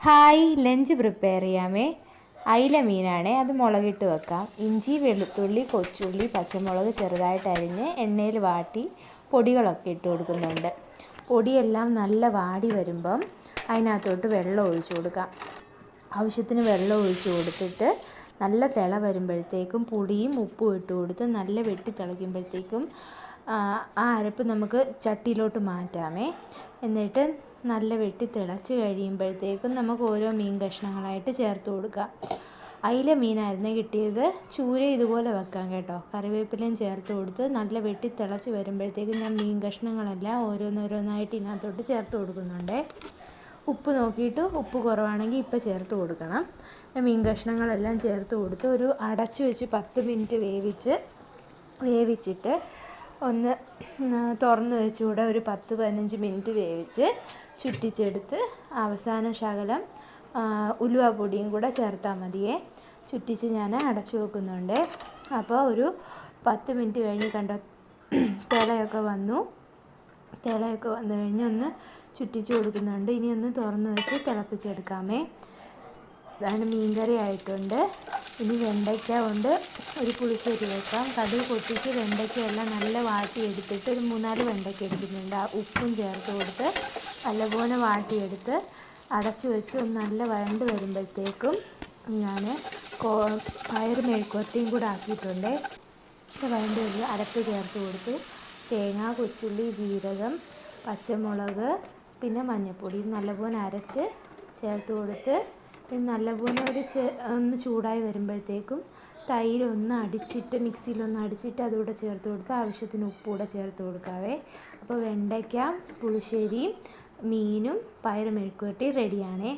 Hi, lunch prepare ചെയ്യാമേ. അയില മീനാണ്, അത് മുളകിട്ട് വെക്കാം. ഇഞ്ചി, വെളുത്തുള്ളി, കൊച്ചുള്ളി, പച്ചമുളക് ചെറുതായിട്ട് അരിഞ്ഞ് എണ്ണയിൽ വാട്ടി പൊടികളൊക്കെ ഇട്ട് കൊടുക്കുന്നുണ്ട്. പൊടിയെല്ലാം നല്ല വാടി വരുമ്പം അതിനകത്തോട്ട് വെള്ളം ഒഴിച്ചു കൊടുക്കാം. ആവശ്യത്തിന് വെള്ളം ഒഴിച്ചു കൊടുത്തിട്ട് നല്ല തിള വരുമ്പോഴത്തേക്കും പുളിയും ഉപ്പും ഇട്ട് കൊടുത്ത് നല്ല വെട്ടി തിളയ്ക്കുമ്പോഴത്തേക്കും ആ അരപ്പ് നമുക്ക് ചട്ടിയിലോട്ട് മാറ്റാമേ. എന്നിട്ട് നല്ല വെട്ടി തിളച്ച് കഴിയുമ്പോഴത്തേക്കും നമുക്ക് ഓരോ മീൻ കഷ്ണങ്ങളായിട്ട് ചേർത്ത് കൊടുക്കാം. അയില മീനായിരുന്നു കിട്ടിയത്. ചൂര ഇതുപോലെ വെക്കാം കേട്ടോ. കറിവേപ്പിലയും ചേർത്ത് കൊടുത്ത് നല്ല വെട്ടി തിളച്ച് വരുമ്പോഴത്തേക്കും ഞാൻ മീൻ കഷ്ണങ്ങളെല്ലാം ഓരോന്നോരോന്നായിട്ട് ഇതിനകത്തോട്ട് ചേർത്ത് കൊടുക്കുന്നുണ്ട്. ഉപ്പ് നോക്കിയിട്ട് ഉപ്പ് കുറവാണെങ്കിൽ ഇപ്പം ചേർത്ത് കൊടുക്കണം. മീൻ കഷ്ണങ്ങളെല്ലാം ചേർത്ത് കൊടുത്ത് ഒരു അടച്ചു വെച്ച് 10 മിനിറ്റ് വേവിച്ചിട്ട് ഒന്ന് തുറന്ന് വെച്ചുകൂടെ ഒരു 10-15 മിനിറ്റ് വേവിച്ച് ചുറ്റിച്ചെടുത്ത് അവസാന ശകലം ഉലുവാപ്പൊടിയും കൂടെ ചേർത്താൽ മതിയേ. ചുറ്റിച്ച് ഞാൻ അടച്ചു വെക്കുന്നുണ്ട്. അപ്പോൾ ഒരു 10 മിനിറ്റ് കഴിഞ്ഞ് കണ്ടോ, തിളയൊക്കെ വന്നു കഴിഞ്ഞ് ഒന്ന് ചുറ്റിച്ച് കൊടുക്കുന്നുണ്ട്. ഇനി ഒന്ന് തുറന്ന് വെച്ച് തിളപ്പിച്ചെടുക്കാമേ. അതാണ് മീൻകറി ആയിട്ടുണ്ട്. ഇനി വെണ്ടയ്ക്ക കൊണ്ട് ഒരു പുളിശ്ശേരി വെക്കാം. കടുക് പൊട്ടിച്ച് വെണ്ടയ്ക്കയെല്ലാം നല്ല വാട്ടിയെടുത്തിട്ട് ഒരു 3-4 വെണ്ടയ്ക്ക എടുക്കുന്നുണ്ട്. ആ ഉപ്പും ചേർത്ത് കൊടുത്ത് നല്ലപോലെ വാട്ടിയെടുത്ത് അടച്ചു വെച്ച് ഒന്ന് നല്ല വഴണ്ട് വരുമ്പോഴത്തേക്കും ഞാൻ പയർ മെഴുക്കുവരട്ടിയും കൂടെ ആക്കിയിട്ടുണ്ട്. വഴണ്ട് വരിക അരപ്പ് ചേർത്ത് കൊടുത്ത് തേങ്ങ, കൊച്ചുള്ളി, ജീരകം, പച്ചമുളക്, പിന്നെ മഞ്ഞൾപ്പൊടി നല്ലപോലെ അരച്ച് ചേർത്ത് കൊടുത്ത് നല്ലപോലെ ഒന്ന് ചൂടായി വരുമ്പോഴത്തേക്കും തൈര് ഒന്ന് അടിച്ചിട്ട് മിക്സിയിലൊന്ന് അടിച്ചിട്ട് അതുകൂടെ ചേർത്ത് കൊടുത്ത് ആവശ്യത്തിന് ഉപ്പുകൂടെ ചേർത്ത് കൊടുക്കാവേ. അപ്പോൾ വെണ്ടയ്ക്ക പുളിശ്ശേരിയും മീനും പയർ മെഴുക്കുവരട്ടി റെഡിയാണേ.